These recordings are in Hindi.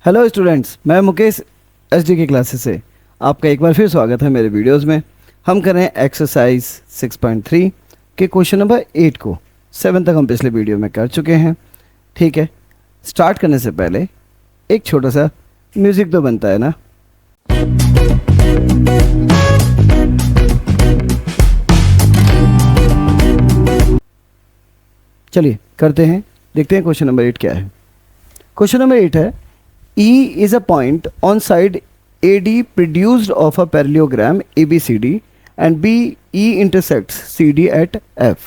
हेलो स्टूडेंट्स, मैं मुकेश एसडी की क्लासेस से आपका एक बार फिर स्वागत है मेरे वीडियोस में। हम कर रहे हैं एक्सरसाइज 6.3 के क्वेश्चन नंबर 8 को। 7 तक हम पिछले वीडियो में कर चुके हैं। ठीक है, स्टार्ट करने से पहले एक छोटा सा म्यूज़िक तो बनता है ना। चलिए करते हैं, देखते हैं क्वेश्चन नंबर 8 क्या है। क्वेश्चन नंबर 8 है, E is a point on side AD produced of a parallelogram ABCD and BE intersects CD at F।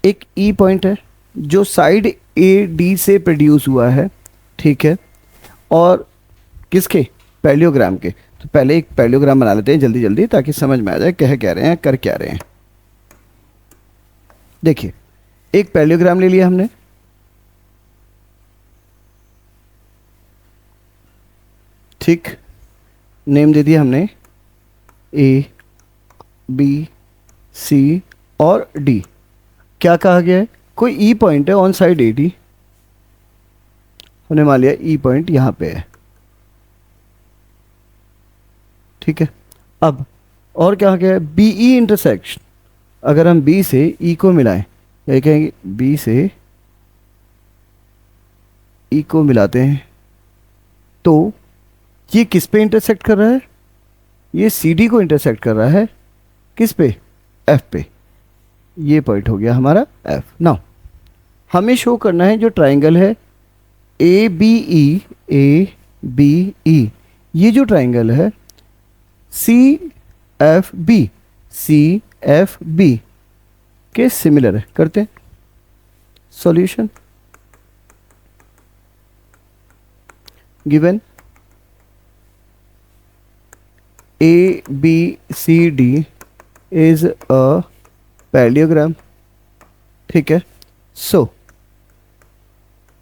एक E पॉइंट है जो साइड AD से प्रोड्यूस हुआ है, ठीक है, और किसके? पैरेललोग्राम के। तो पहले एक पैरेललोग्राम बना लेते हैं जल्दी जल्दी, ताकि समझ में आ जाए कह क्या रहे हैं, कर क्या रहे हैं। देखिए, एक पैरेललोग्राम ले लिया हमने, ठीक, नेम दे दिया हमने A, B, C और D। क्या कहा गया है? कोई E पॉइंट है ऑन साइड AD, हमने मान लिया E पॉइंट यहाँ पे है, ठीक है। अब और क्या कहा गया है? BE intersection. अगर हम B से E को मिलाएं, या कहेंगे B से E को मिलाते हैं, तो ये किस पे इंटरसेक्ट कर रहा है? ये CD को इंटरसेक्ट कर रहा है, किस पे? F पे। ये पॉइंट हो गया हमारा F। नाउ हमें शो करना है जो ट्राइंगल है ABE, ये जो ट्राइंगल है CFB के सिमिलर है। करते हैं solution. Given ABCD is a parallelogram, ठीक है। So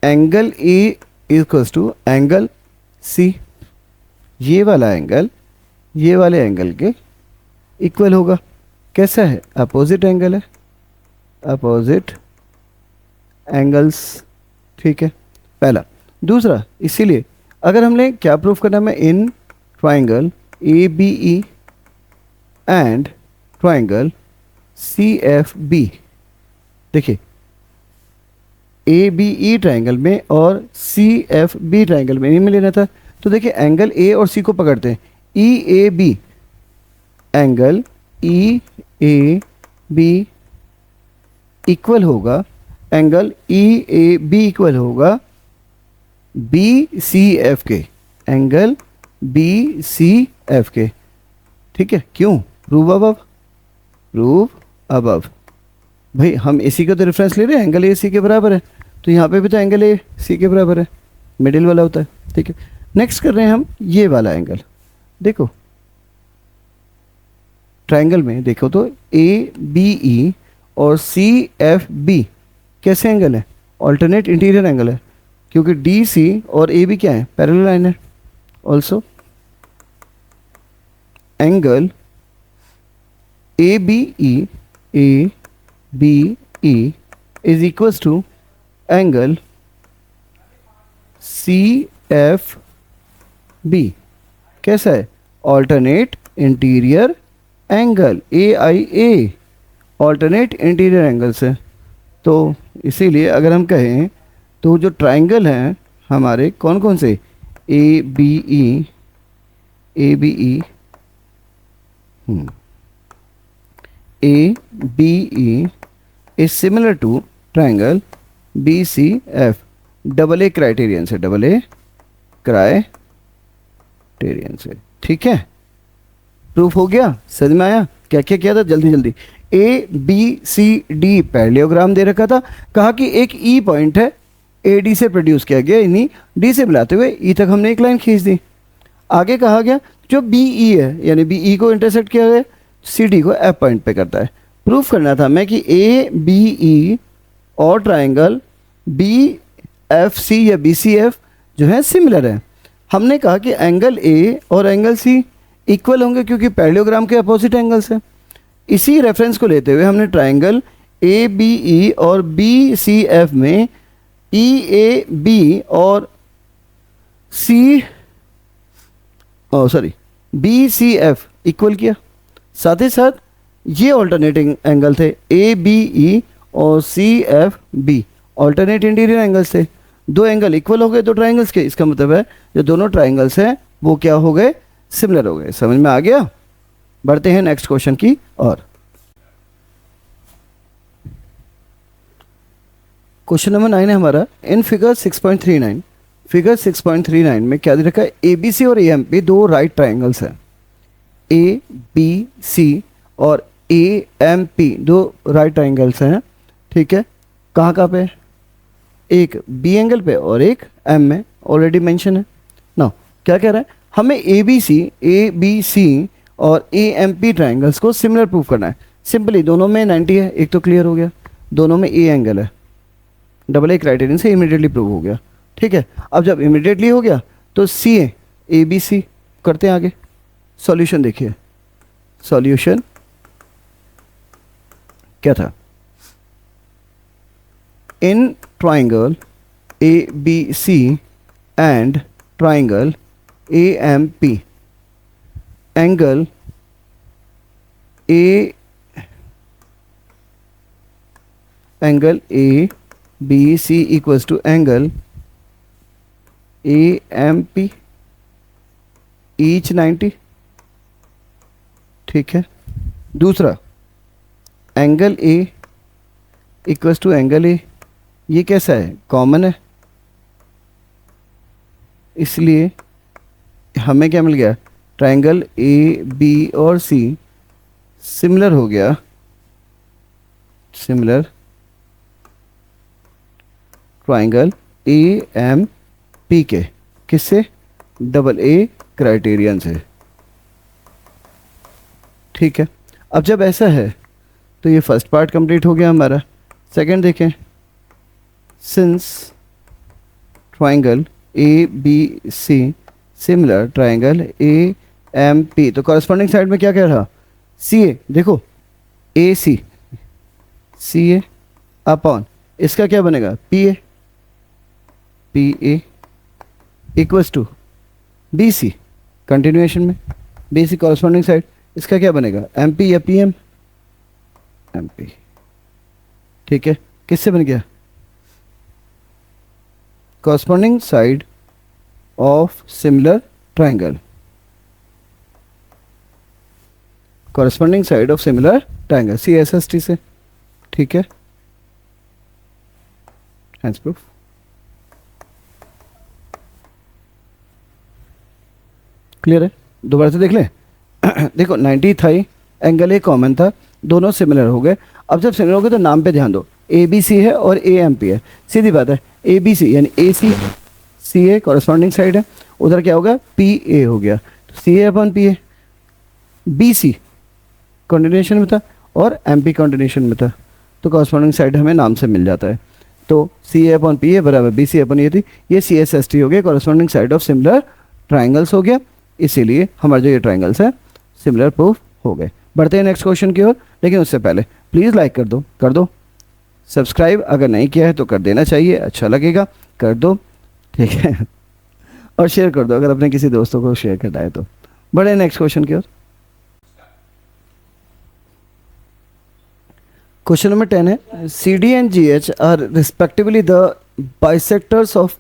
angle A equals to angle C। ये वाला एंगल ये वाले एंगल के इक्वल होगा। कैसा है? अपोजिट एंगल है, अपोजिट एंगल्स, ठीक है, पहला। दूसरा, इसीलिए अगर हमने क्या प्रूफ करना है, in triangle ABE and triangle CFB। देखिए, ABE ट्राइंगल में और CFB ट्राइंगल में नहीं मिलना था, तो देखिए एंगल A और C को पकड़ते हैं। EAB, एंगल EAB इक्वल होगा, एंगल EAB इक्वल होगा BCF के, एंगल BCF के, ठीक है। क्यों? Prove above. भाई हम AC का तो रेफरेंस ले रहे हैं, एंगल AC के बराबर है, तो यहाँ पे भी तो एंगल AC के बराबर है, मिडिल वाला होता है, ठीक है। नेक्स्ट कर रहे हैं हम ये वाला एंगल। देखो ट्राइंगल में देखो तो ABE और CFB कैसे एंगल है? ऑल्टरनेट इंटीरियर एंगल है, क्योंकि DC और AB क्या है? पैरेलल लाइन है। Also angle ABE is equals to angle CFB। कैसा है? Alternate interior angle, AIA, alternate interior angles है। तो इसीलिए अगर हम कहें तो जो ट्राइंगल हैं हमारे कौन कौन से? ABE is similar to triangle BCF, double A criterion से, ठीक है। प्रूफ हो गया? समझ में आया क्या क्या किया था? जल्दी जल्दी। ABCD पैरेललोग्राम दे रखा था, कहा कि एक E पॉइंट है AD से प्रोड्यूस किया गया, इन्हीं D से मिलाते हुए E तक हमने एक लाइन खींच दी। आगे कहा गया जो BE है, यानी BE को इंटरसेक्ट किया गया, CD को F पॉइंट पे करता है। प्रूफ करना था मैं कि ABE और ट्राइंगल BFC या BCF जो है सिमिलर है। हमने कहा कि एंगल A और एंगल C इक्वल होंगे, क्योंकि पैरेललोग्राम के अपोजिट एंगल्स हैं। इसी रेफरेंस को लेते हुए हमने ट्राइंगल ABE और BCF में EAB और C sorry B C F equal किया, साथ ही साथ ये ऑल्टरनेटिंग एंगल थे ए बी ई और C F B, alternate interior angles थे। दो एंगल इक्वल हो गए दो ट्राइंगल्स के, इसका मतलब है जो दोनों ट्राइंगल्स हैं वो क्या हो गए, सिमिलर हो गए। समझ में आ गया? बढ़ते हैं नेक्स्ट क्वेश्चन की और। क्वेश्चन नंबर 9 है हमारा, इन फिगर 6.39, फिगर 6.39 में क्या दे रखा है, ए बी सी और ए एम पी दो राइट ट्राइंगल्स हैं। ए बी सी और ए एम पी दो राइट ट्राइंगल्स हैं, ठीक है। कहाँ कहाँ पे, एक बी एंगल पे और एक एम में, ऑलरेडी मेंशन है ना। क्या कह रहा है, हमें ए बी सी और ए एम पी ट्राइंगल्स को सिमिलर प्रूव करना है। सिंपली दोनों में 90 है, एक तो क्लियर हो गया, दोनों में ए एंगल है, डबल ए क्राइटेरियन से इमीडिएटली प्रूव हो गया, ठीक है। अब जब इमीडिएटली हो गया तो सी ए बी सी करते हैं आगे। सॉल्यूशन देखिए, सॉल्यूशन क्या था, in triangle A B C and triangle A M P, angle A B C equals to angle A M P each 90, ठीक है। दूसरा angle A equals to angle A, ये कैसा है, कॉमन है, इसलिए हमें क्या मिल गया, ट्राइंगल ए बी और सी सिमिलर हो गया, similar triangle A M P के, किससे, डबल ए क्राइटेरियन से, ठीक है। अब जब ऐसा है तो ये फर्स्ट पार्ट कंप्लीट हो गया हमारा। सेकंड देखें, since triangle A B C similar triangle A M P, तो कॉरस्पॉन्डिंग साइड में क्या कह रहा, सी ए, देखो ए सी ए अपॉन इसका क्या बनेगा, P A equals to B C, continuation में बी सी कॉरस्पॉन्डिंग साइड, इसका क्या बनेगा, एम पी या पी एम पी, ठीक है। किससे बन गया, corresponding side of similar triangle, corresponding side of similar triangle C S S T से, ठीक है। Hands proof. क्लियर है? दोबारा से देख लें। देखो 90 था, एंगल ए कॉमन था, दोनों सिमिलर हो गए। अब जब सिमिलर हो गए तो नाम पे ध्यान दो, ए बी सी है और ए एम पी है, सीधी बात है। ए बी सी यानी ए सी ए कॉरस्पॉन्डिंग साइड है, उधर क्या होगा, पी ए हो गया, तो C A upon P A, B C continuation में था और एम पी कॉन्टिन्यूएशन में था, तो कॉरस्पॉन्डिंग साइड हमें नाम से मिल जाता है। तो सी ए अपॉन पी ए बराबर बी सी अपॉन ए थी, ये सी एस एस टी हो गया, corresponding side of similar triangles हो गया, इसीलिए हमारे जो ये ट्राइंगल्स हैं सिमिलर प्रूफ हो गए। बढ़ते हैं नेक्स्ट क्वेश्चन की ओर, लेकिन उससे पहले प्लीज़ लाइक कर दो, सब्सक्राइब अगर नहीं किया है तो कर देना चाहिए, अच्छा लगेगा, कर दो, ठीक है। और शेयर कर दो अगर अपने किसी दोस्तों को शेयर करना है तो। बढ़े नेक्स्ट क्वेश्चन की ओर। क्वेश्चन नंबर 10 है, C D and G H are respectively the bisectors of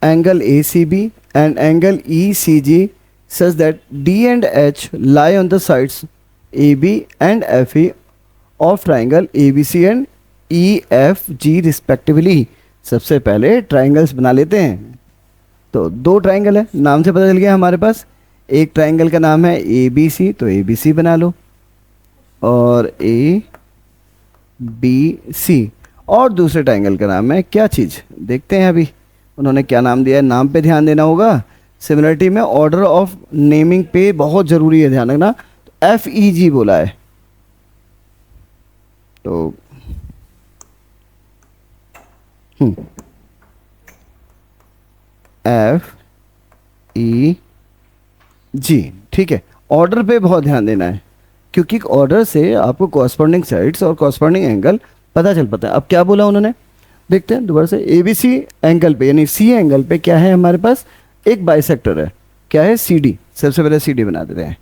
angle A C B and angle E C G such that D and H lie on the sides AB and FE of triangle ABC and EFG respectively। सबसे पहले ट्राइंगल्स बना लेते हैं। तो दो ट्राइंगल है, नाम से पता चल गया हमारे पास। एक ट्राइंगल का नाम है ABC, तो ABC बना लो, और ABC, और दूसरे ट्राइंगल का नाम है क्या चीज़, देखते हैं अभी उन्होंने क्या नाम दिया है। नाम पे ध्यान देना होगा। सिमिलरिटी में ऑर्डर ऑफ नेमिंग पे बहुत ज़रूरी है, ध्यान रखना। तो FEG बोला है, तो FEG, ठीक है। ऑर्डर पे बहुत ध्यान देना है, क्योंकि ऑर्डर से आपको कॉरस्पॉन्डिंग साइड्स और कॉरस्पॉन्डिंग एंगल पता चल पाता है। अब क्या बोला उन्होंने, देखते हैं दोबारा से। ABC एंगल पे यानी C एंगल पे क्या है हमारे पास, एक बाइसेक्टर है, क्या है, सी डी। सबसे पहले सी डी बना देते हैं।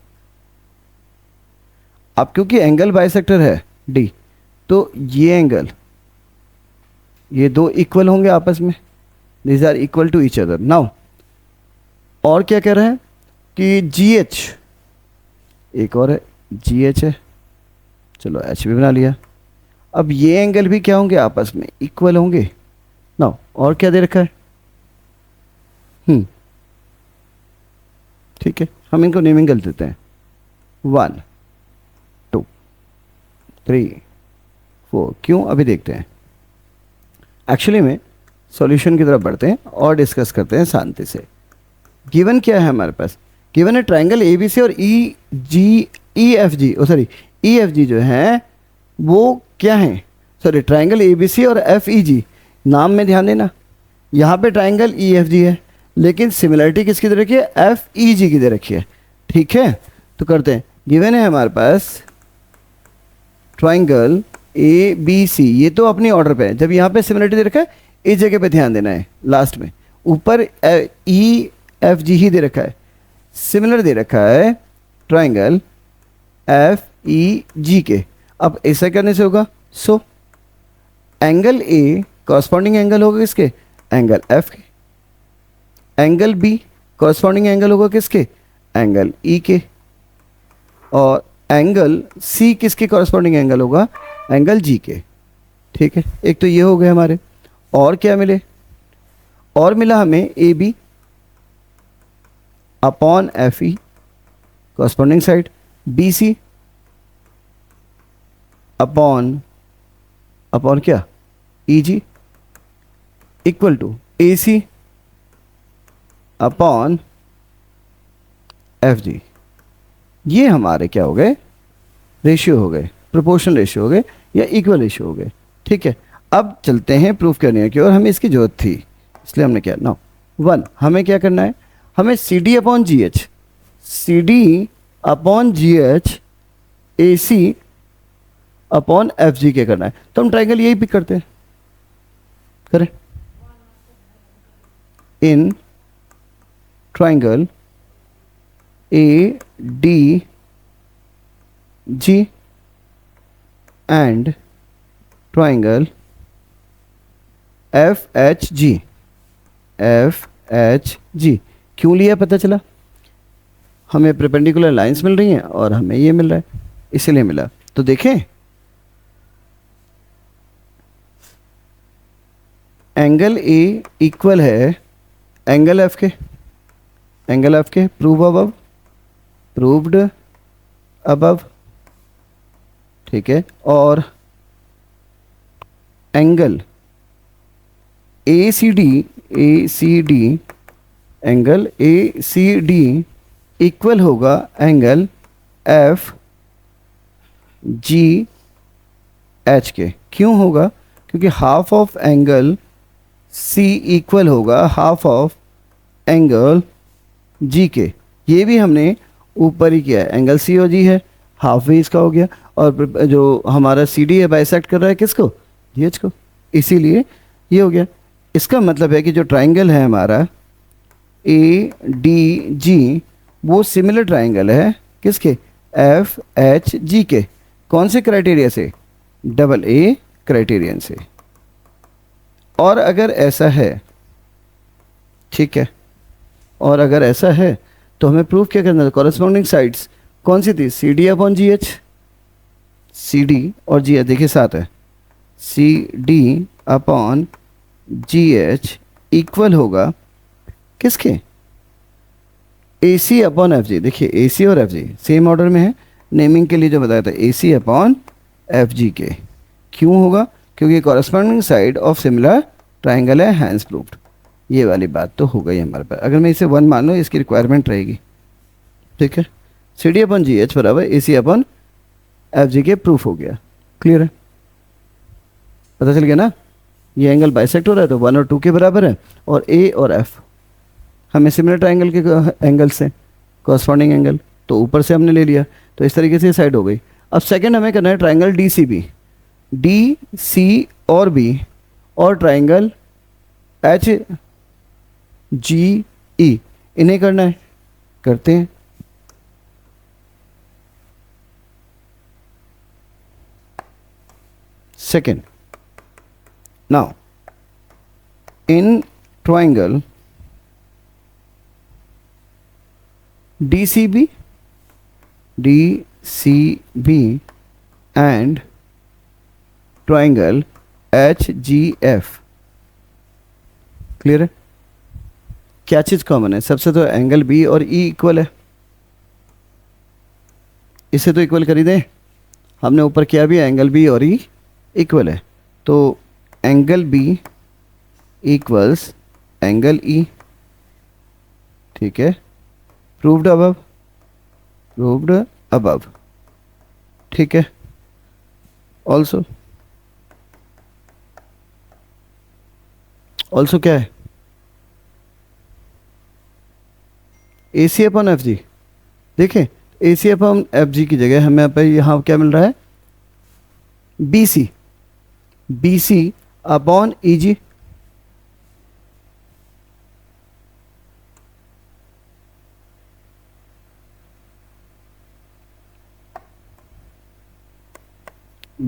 अब क्योंकि एंगल बाइसेक्टर है डी, तो ये एंगल, ये दो इक्वल होंगे आपस में, this are equal to each other. Now और क्या कह रहे हैं कि जी एच, एक और है जी एच है, चलो एच भी बना लिया। अब ये एंगल भी क्या होंगे, आपस में इक्वल होंगे। नाउ और क्या दे रखा है, ठीक है, हम इनको नेमिंग कर देते हैं 1 2 3 4। क्यों, अभी देखते हैं। एक्चुअली में सॉल्यूशन की तरफ बढ़ते हैं और डिस्कस करते हैं शांति से। गिवन क्या है हमारे पास, गिवन है ट्राइंगल ए बी सी और ई एफ जी जो है वो क्या है, sorry triangle A B C और एफ ई जी, नाम में ध्यान देना, यहाँ पे ट्राइंगल ई एफ जी है लेकिन सिमिलरिटी किसकी दे रखी है, एफ ई जी की दे रखी है। ठीक है, तो करते हैं। गिवन है हमारे पास ट्राइंगल ए बी सी, ये तो अपनी ऑर्डर पे है। जब यहाँ पे सिमिलरिटी दे रखा है इस जगह पे ध्यान देना है, लास्ट में ऊपर ई एफ जी ही दे रखा है, सिमिलर दे रखा है ट्राइंगल एफ ई जी के। अब ऐसा करने से होगा, so angle A corresponding angle होगा किसके, एंगल एफ के। एंगल बी कॉरस्पॉन्डिंग एंगल होगा किसके, एंगल ई के। और एंगल सी किसके कॉरस्पॉन्डिंग एंगल होगा, एंगल जी के। ठीक है, एक तो ये हो गए हमारे। और क्या मिले, और मिला हमें A B upon F E corresponding side, B C upon क्या, E G equal to A C upon F G. ये हमारे क्या हो गए, रेशियो हो गए, प्रोपोर्शनल रेशियो हो गए या इक्वल रेशियो हो गए। ठीक है, अब चलते हैं प्रूफ करने की, और हमें इसकी जरूरत थी इसलिए हमने किया। नाउ 1 हमें क्या करना है, हमें C D upon G H, C D upon G H A C upon F G के करना है। तो हम ट्राइंगल यही पिक करते हैं, करें। इन triangle A D G and triangle F H G, क्यों लिया पता चला, हमें परपेंडिकुलर लाइंस मिल रही हैं और हमें ये मिल रहा है, इसीलिए मिला। तो देखें, एंगल ए इक्वल है एंगल एफ के, प्रूव्ड अबव। ठीक है, और angle A C D angle A C D equal होगा एंगल एफ जी एच के। क्यों होगा, क्योंकि half of angle C equal होगा हाफ ऑफ एंगल जी के। ये भी हमने ऊपर ही किया है, एंगल सी और जी है, हाफ भी इसका हो गया। और जो हमारा सी डी है बाइसेक्ट कर रहा है किसको, जी एच को, इसीलिए ये हो गया। इसका मतलब है कि जो ट्राइंगल है हमारा ए डी जी, वो सिमिलर ट्राइंगल है किसके, एफ एच जी के। कौन से क्राइटेरिया से, डबल ए क्राइटेरियन से। और अगर ऐसा है, ठीक है, और अगर ऐसा है तो हमें प्रूफ क्या करना था, कॉरेस्पॉन्डिंग साइड्स कौन सी थी, C D upon G H, C D और जी एच देखिए साथ है, C D upon G H equal होगा किसके, ए सी अपॉन एफ जी। देखिए ए सी और एफ जी सेम ऑर्डर में है, नेमिंग के लिए जो बताया था, ए सी अपॉन एफ जी के। क्यों होगा, क्योंकि corresponding side of similar triangle है, हैंस प्रूव्ड। ये वाली बात तो हो गई हमारे पास। अगर मैं इसे 1 मान लूँ, इसकी रिक्वायरमेंट रहेगी। ठीक है, C D upon G H बराबर A C upon F G के, प्रूफ हो गया। क्लियर है, पता चल गया ना। ये एंगल बाइसेक्ट हो रहा है तो 1 और 2 के बराबर है, और ए और एफ हमें सिमिलर ट्राइंगल के एंगल से कॉरस्पॉन्डिंग एंगल, तो ऊपर से हमने ले लिया, तो इस तरीके से साइड हो गई। अब सेकंड हमें करना है triangle D C B, D C और बी, और ट्राइंगल एच जी ई, इन्हें करना है, करते हैं। Second, now in triangle DCB and triangle HGF, clear है? क्या चीज़ कॉमन है? सबसे तो एंगल बी और ई इक्वल है, इसे तो इक्वल कर ही दें। हमने ऊपर किया भी एंगल बी और ई इक्वल है, तो angle B equals angle E, ठीक है? प्रूव्ड अबव, ठीक है? ऑल्सो क्या है? AC upon FG। देखें, AC अपॉन FG की जगह हमें यहाँ क्या मिल रहा है? BC upon EG।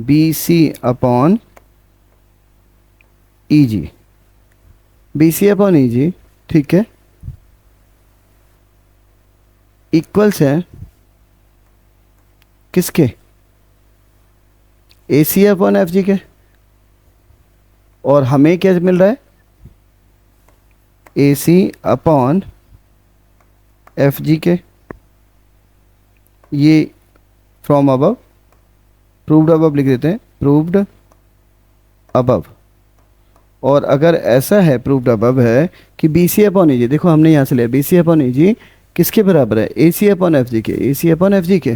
BC upon EG, BC upon EG, ठीक है? इक्वल्स है किसके? AC अपॉन FG के। और हमें क्या मिल रहा है? AC अपॉन FG के। ये फ्रॉम अबव, प्रूव्ड अबव लिख देते हैं, प्रूव्ड अबव। और अगर ऐसा है, प्रूव्ड अबव है कि BC अपॉन EG, देखो हमने यहाँ से लिया BC अपॉन EG किसके बराबर है? AC अपॉन FG के, AC अपॉन FG के,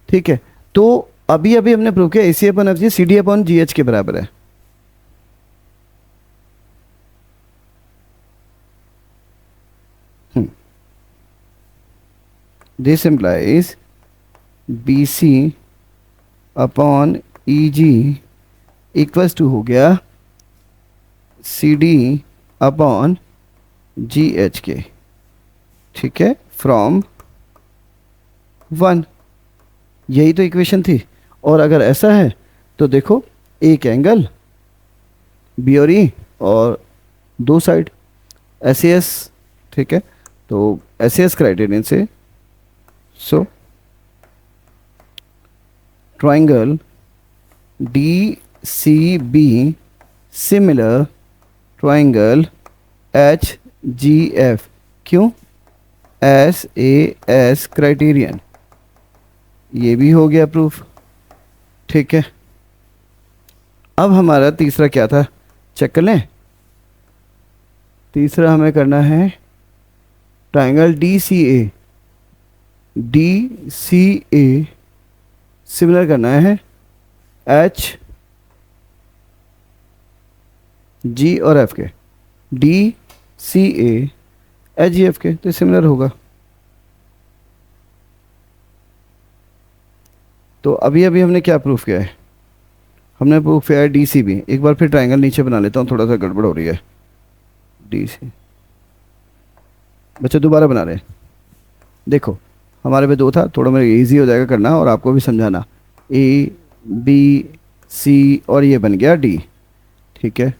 ठीक है? तो अभी हमने प्रूव किया AC upon FG CD upon GH के बराबर है। This implies BC upon EG equals to हो गया CD अपॉन GH के, ठीक है? फ्रॉम 1, यही तो इक्वेशन थी। और अगर ऐसा है तो देखो, एक एंगल बी और ई और दो साइड SAS, ठीक है? तो SAS क्राइटेरियन से, so triangle DCB similar triangle HGF, क्यों? SAS क्राइटेरियन, ये भी हो गया प्रूफ, ठीक है? अब हमारा तीसरा क्या था, चेक कर लें। तीसरा हमें करना है ट्राइंगल DCA सिमिलर करना है HG और F के, DCA HGF के, तो सिमिलर होगा। तो अभी हमने क्या प्रूफ किया है? हमने प्रूफ किया है DCB। एक बार फिर ट्राइंगल नीचे बना लेता हूँ, थोड़ा सा गड़बड़ हो रही है। DC, बच्चे दोबारा बना रहे हैं। देखो, हमारे पे 2 था, थोड़ा मेरे इजी हो जाएगा करना और आपको भी समझाना। ABC और ये बन गया D, ठीक है?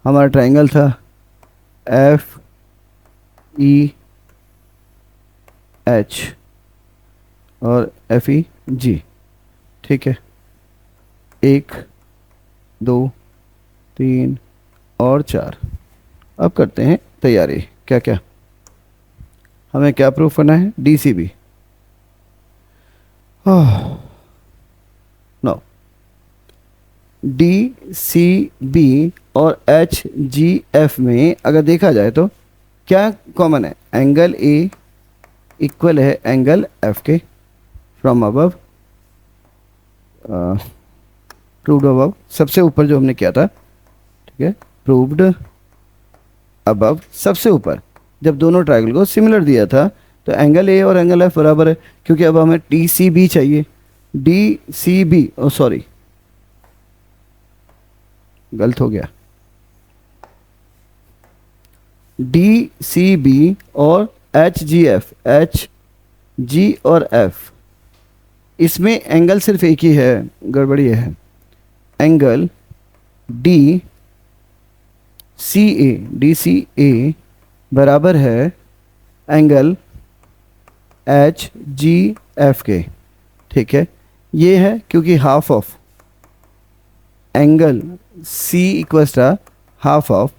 हमारा ट्राइंगल था FEH और FEG, ठीक है? 1 2 3 और 4। अब करते हैं तैयारी। क्या क्या हमें क्या प्रूफ करना है? DCB। नो, DCB और HGF में अगर देखा जाए तो क्या कॉमन है? एंगल A इक्वल है एंगल F के, फ्रॉम अबव, प्रूव्ड अबव, सबसे ऊपर जो हमने किया था, ठीक है? प्रूव्ड अबव, सबसे ऊपर जब दोनों ट्रायंगल को सिमिलर दिया था तो एंगल A और एंगल F बराबर है, क्योंकि अब हमें DCB चाहिए। DCB, ओ सॉरी, गलत हो गया, डी सी बी और H G F, H G और एफ, इसमें एंगल सिर्फ एक ही है, गड़बड़ी है। एंगल डी सी ए, डी सी ए बराबर है एंगल एच जी एफ के, ठीक है। ये है क्योंकि half of angle C equals to half of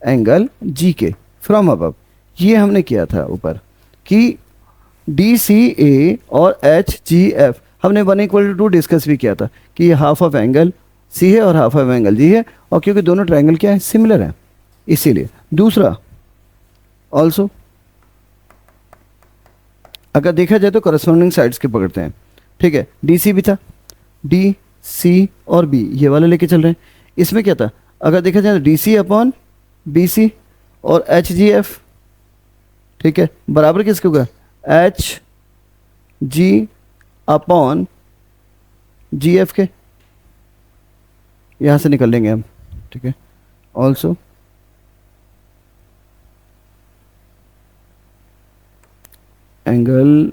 angle G के फ्रॉम अबव। ये हमने किया था ऊपर कि डी सी ए और एच जी एफ हमने 1 = 2 डिस्कस भी किया था कि ये हाफ ऑफ एंगल सी है और हाफ ऑफ एंगल जी है, और क्योंकि दोनों ट्रायंगल क्या है, सिमिलर है, इसीलिए। दूसरा ऑल्सो अगर देखा जाए तो करस्पॉन्डिंग साइड्स के पकड़ते हैं, ठीक है। डी सी भी था, डी सी और बी ये वाले लेके चल रहे हैं। इसमें क्या था, अगर देखा जाए तो D C upon B C और एच जी एफ, ठीक है, बराबर किसके होगा, H G upon G F के। यहाँ से निकल लेंगे हम, ठीक है। ऑल्सो एंगल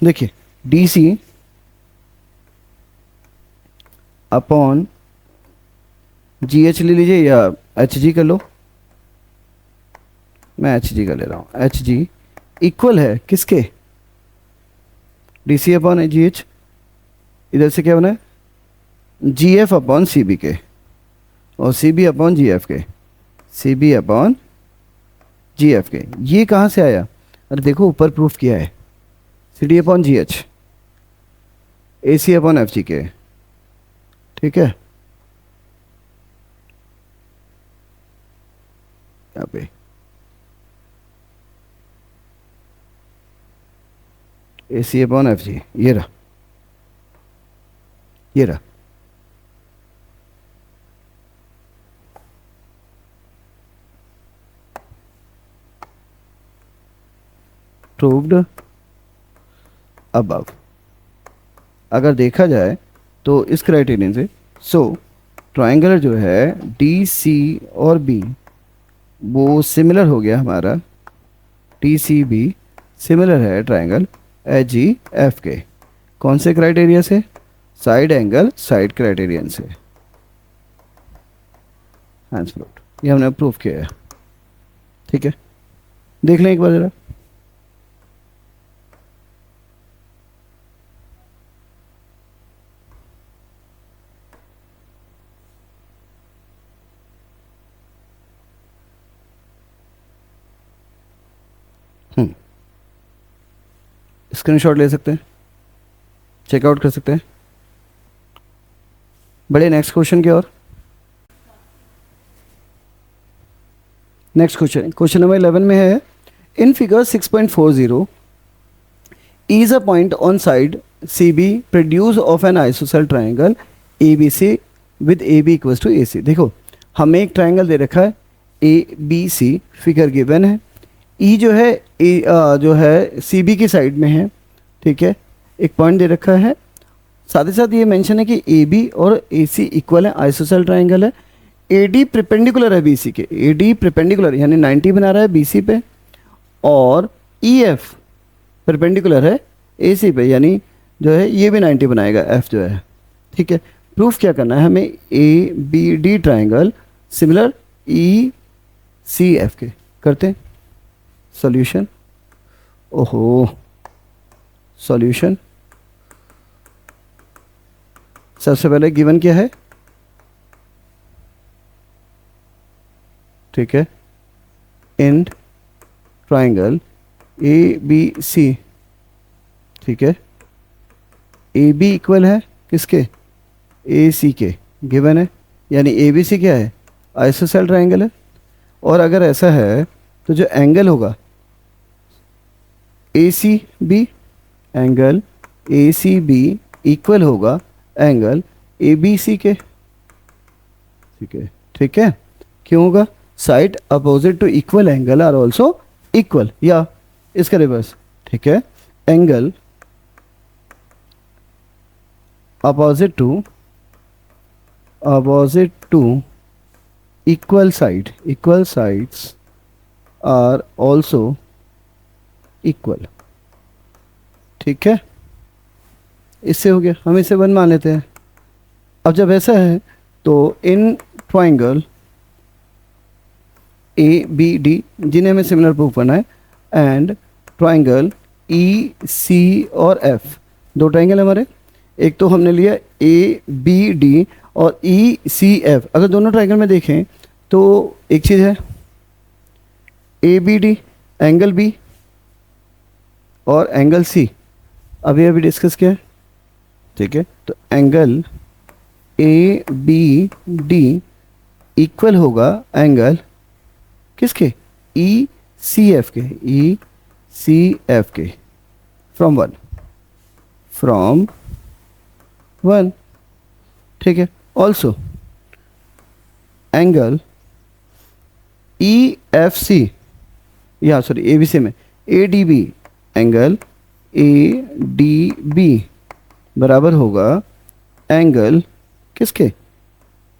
देखिए D C upon G H ले लीजिए या एच जी कर लो, मैं एच जी का ले रहा हूँ। एच जी इक्वल है किसके, D C upon G H, इधर से क्या बना है, G F upon C B के, और C B upon G F के, C B upon G F के। ये कहाँ से आया, अरे देखो ऊपर प्रूफ किया है, C D upon G H, A C upon F G के, ठीक है। यहाँ पे ए सी अपॉन एफ जी, ये रहा, ये रहा। Proved above. अगर देखा जाए तो इस क्राइटेरियन से, सो ट्रायंगल जो है डी सी और बी वो सिमिलर हो गया हमारा, टी सी बी सिमिलर है ट्रायंगल एच जी एफ के। कौन से क्राइटेरिया से, साइड एंगल साइड क्राइटेरियन से, हैंड्स फ्लोट, ये हमने प्रूफ किया है, ठीक है। देख लें एक बार जरा, स्क्रीनशॉट ले सकते हैं, चेकआउट कर सकते हैं। बड़े नेक्स्ट क्वेश्चन की ओर। नेक्स्ट क्वेश्चन, क्वेश्चन नंबर 11 में है, in figure 6.40 is a point on side C B produce of an isosceles triangle A B C with A B equals to A C. देखो हमें एक ट्राइंगल दे रखा है A B C, figure given है, ई जो है जो है सी बी की साइड में है, ठीक है, एक पॉइंट दे रखा है। साथ ही साथ ये मेंशन है कि ए बी और ए सी इक्वल है, आइसोसेल ट्राइंगल है। ए डी प्रिपेंडिकुलर है बी सी के, ए डी प्रिपेंडिकुलर यानी 90 बना रहा है बी सी पे, और ई एफ परपेंडिकुलर है ए सी पे, यानी जो है ये भी 90 बनाएगा एफ जो है, ठीक है। प्रूफ क्या करना है हमें, A B D triangle similar E C F के। करते हैं सॉल्यूशन, ओहो सॉल्यूशन। सबसे पहले गिवन क्या है, ठीक है, इन ट्राइंगल ए बी सी, ठीक है, ए बी इक्वल है किसके, ए सी के, गिवन है, यानी ए बी सी क्या है, आइसोसेल ट्राइंगल है। और अगर ऐसा है तो जो एंगल होगा A C B, angle A C B equal होगा एंगल ए बी सी के, ठीक है, ठीक है। क्यों होगा, side opposite to equal angle are also equal, या इसका रिवर्स, ठीक है। Angle opposite to opposite to equal sides are also equal। ठीक है, इससे हो गया, हम इसे 1 मान लेते हैं। अब जब ऐसा है तो in triangle A B D, जिन्हें हमें सिमिलर प्रूव करना है, एंड ट्राइंगल ई सी और एफ, दो ट्राइंगल हमारे, एक तो हमने लिया ए बी डी और ई सी एफ। अगर दोनों ट्राइंगल में देखें तो एक चीज़ है A B D, angle B और एंगल सी, अभी डिस्कस किया है। ठीक है, तो angle A B D equal होगा एंगल किसके, ई सी एफ के, ई सी एफ के, फ्रॉम वन। ठीक है, also angle E F C, या सॉरी ए बी सी में A D B, angle A D B बराबर होगा एंगल किसके,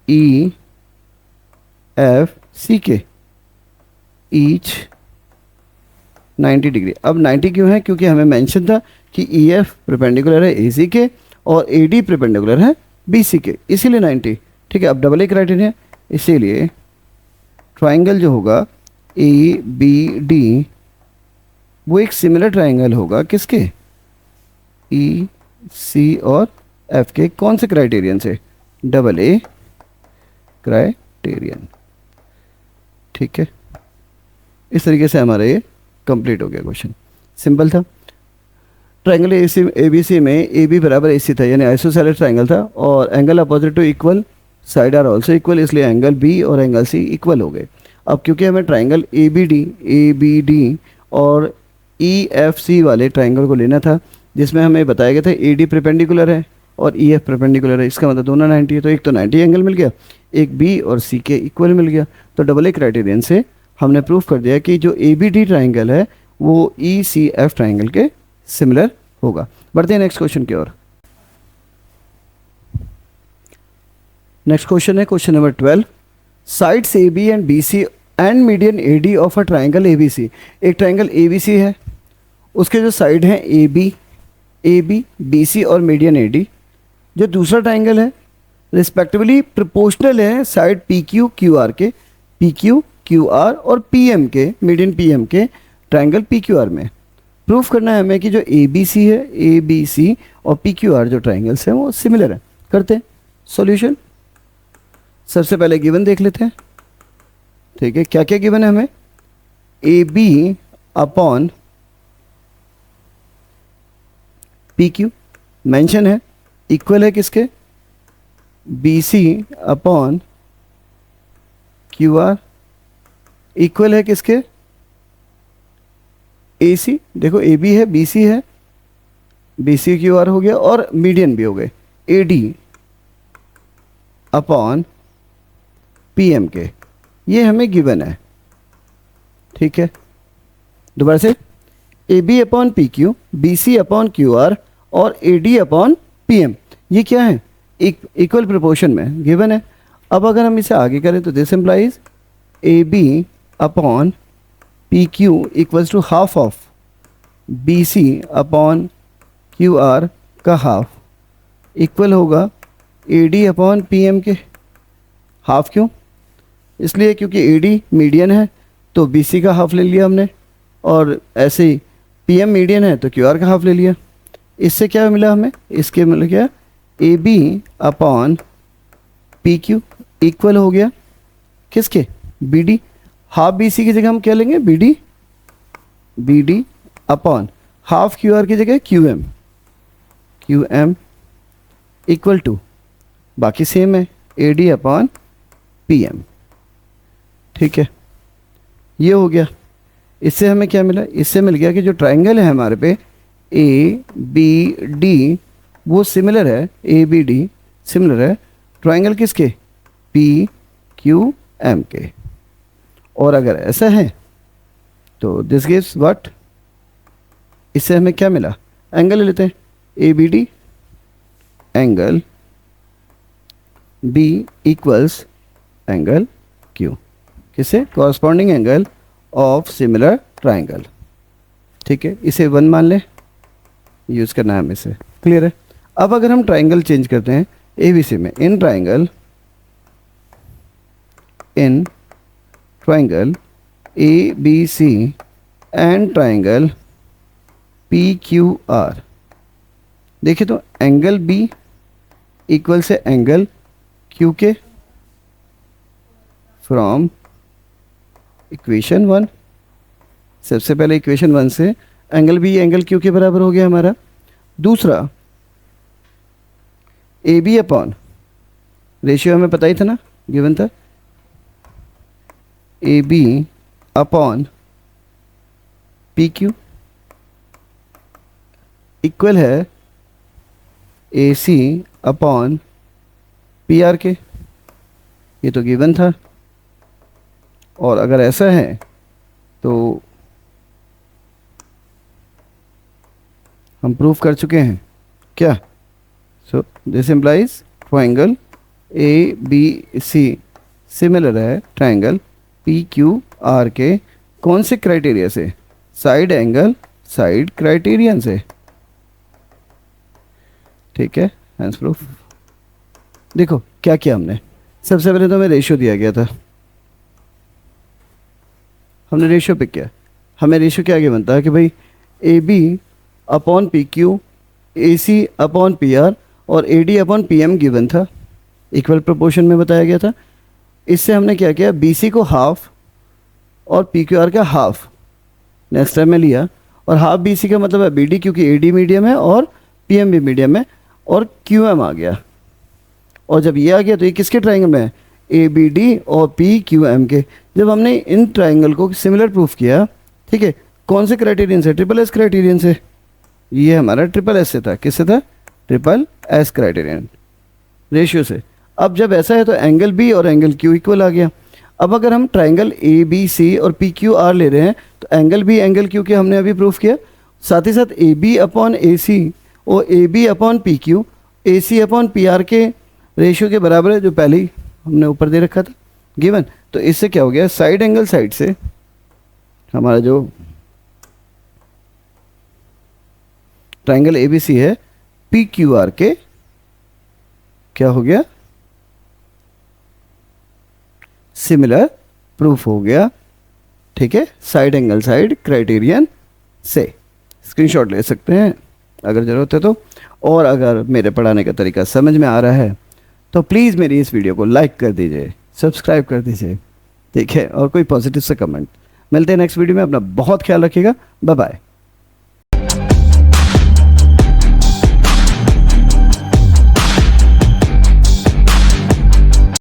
ई एफ सी के, ईच 90 डिग्री। अब 90 क्यों है, क्योंकि हमें मेंशन था कि ई एफ परपेंडिकुलर है ए सी के और ए डी परपेंडिकुलर है बी सी के, इसीलिए 90। ठीक है, अब डबल ए क्राइटेरिया, इसीलिए ट्राइंगल जो होगा ए बी डी वो एक सिमिलर ट्राइंगल होगा किसके, ई सी और एफ के। कौन से क्राइटेरियन से, डबल ए क्राइटेरियन। ठीक है, इस तरीके से हमारा ये कंप्लीट हो गया क्वेश्चन, सिंपल था। ट्राइंगल ए बी सी में ए बी बराबर ए सी था, यानी आइसोसेलेस ट्राइंगल था, और angle opposite to equal side are also equal, इसलिए एंगल बी और एंगल सी इक्वल हो गए। अब क्योंकि हमें ट्राइंगल ए बी डी और ई एफ सी वाले ट्राइंगल को लेना था, जिसमें हमें बताया गया था ए डी परपेंडिकुलर है और ई एफ परपेंडिकुलर है, इसका मतलब दोनों 90 है, तो एक तो 90 एंगल मिल गया, एक बी और सी के इक्वल मिल गया। तो डबल ए क्राइटेरियन से हमने प्रूफ कर दिया कि जो ए बी डी ट्राइंगल है वो ई सी एफ ट्राइंगल के सिमिलर होगा। बढ़ते हैं नेक्स्ट क्वेश्चन की ओर। नेक्स्ट क्वेश्चन है question number 12, sides A B and B C and median A D of a triangle A B C. एक ट्राइंगल ए बी सी है, उसके जो साइड हैं ए बी बी सी और मीडियन ए डी। जो दूसरा ट्राइंगल है रिस्पेक्टिवली प्रोपोर्शनल है side P Q Q R के, पी क्यू क्यू आर और पी एम के, मीडियन पी एम के ट्राइंगल पी क्यू आर में। प्रूफ करना है हमें कि जो ए बी सी है, ए बी सी और पी क्यू आर जो ट्राइंगल्स हैं वो सिमिलर हैं। करते हैं सॉल्यूशन। सबसे पहले गिवन देख लेते हैं। ठीक है, क्या क्या गिवन है हमें, A B upon P Q mention है, इक्वल है किसके, B C upon Q R, equal है किसके, ए सी। देखो ए बी है, बी सी है, बी सी क्यू आर हो गया और मीडियन भी हो गए, A D upon P M के, ये हमें गिवन है। ठीक है, दोबारा से, A B upon P Q, B C upon Q R और A D upon P M, ये क्या है, इक्वल प्रोपोर्शन में गिवन है। अब अगर हम इसे आगे करें तो this implies A B upon P Q equals to half of B C upon Q R का हाफ, इक्वल होगा A D upon P M के। हाफ क्यों, इसलिए क्योंकि ए डी मीडियन है तो बी सी का हाफ ले लिया हमने, और ऐसे ही पी एम मीडियन है तो क्यू आर का हाफ ले लिया। इससे क्या मिला हमें, इसके मतलब क्या, A B upon P Q equal हो गया किसके, B D. Half B C की जगह हम क्या लेंगे, B D upon half Q R की जगह क्यू एम इक्वल टू, बाकी सेम है, A D upon P M. ठीक है, ये हो गया। इससे हमें क्या मिला, इससे मिल गया कि जो ट्राइंगल है हमारे पे ए बी डी वो सिमिलर है, ए बी डी सिमिलर है ट्राइंगल किसके, पी क्यू एम के। और अगर ऐसा है तो दिस गिव्स व्हाट, इससे हमें क्या मिला, एंगल ले लेते हैं, A B D angle B equals angle Q, किससे? Corresponding angle of similar triangle. ठीक है, इसे 1 मान ले, यूज़ करना है हमें इसे। क्लियर है? अब अगर हम ट्राइंगल चेंज करते हैं ए बी सी में, in triangle A B C and triangle P Q R, देखिए तो एंगल बी इक्वल से एंगल क्यू के फ्रॉम इक्वेशन 1। सबसे पहले इक्वेशन 1 से एंगल बी एंगल क्यू के बराबर हो गया हमारा। दूसरा, ए बी अपॉन, रेशियो हमें पता ही था ना, गिवन था, A B upon P Q equal है A C upon P R के, ये तो गिवन था। और अगर ऐसा है तो हम प्रूफ कर चुके हैं क्या? So this implies triangle A B C similar है ट्राइंगल पी क्यू आर के, कौन से क्राइटेरिया से? साइड एंगल साइड क्राइटेरियन से। ठीक है, हैंस प्रूफ। देखो क्या किया हमने, सबसे पहले तो हमें रेशियो दिया गया था, हमने रेशियो पिक किया। हमें रेशियो क्या आगे बनता है कि भाई A B upon P Q, A C upon P R और A D upon P M given था, इक्वल प्रोपोर्शन में बताया गया था। इससे हमने क्या किया, बी सी को हाफ और पी क्यू आर का हाफ नेक्स्ट टाइम में लिया, और हाफ बी सी का मतलब है बी डी, क्योंकि ए डी मीडियम है और पी एम भी मीडियम है, और क्यू एम आ गया। और जब ये आ गया तो ये किसके ट्राइंगल में है? ए बी डी और पी क्यू एम के। जब हमने इन ट्राइंगल को सिमिलर प्रूफ किया, ठीक है, कौन से क्राइटेरियन से? ट्रिपल एस क्राइटेरियन से। ये हमारा ट्रिपल एस से था, किससे था? ट्रिपल एस क्राइटेरियन, रेशियो से। अब जब ऐसा है तो एंगल बी और एंगल क्यू इक्वल आ गया। अब अगर हम ट्राइंगल ए बी सी और पी क्यू आर ले रहे हैं तो एंगल बी एंगल क्यू के हमने अभी प्रूफ किया, साथ ही साथ ए बी अपॉन ए सी और A B upon P Q A C upon P R के रेशियो के बराबर है, जो पहले ही हमने ऊपर दे रखा था गिवन। तो इससे क्या हो गया, साइड एंगल साइड से हमारा जो ट्राइंगल ए बी सी है पी क्यू आर के क्या हो गया, सिमिलर प्रूफ हो गया। ठीक है, साइड एंगल साइड क्राइटेरियन से। स्क्रीनशॉट ले सकते हैं अगर ज़रूरत है तो। और अगर मेरे पढ़ाने का तरीका समझ में आ रहा है तो प्लीज़ मेरी इस वीडियो को लाइक कर दीजिए, सब्सक्राइब कर दीजिए, ठीक है, और कोई पॉजिटिव से कमेंट। मिलते हैं नेक्स्ट वीडियो में, अपना बहुत ख्याल रखिएगा, बाय बाय।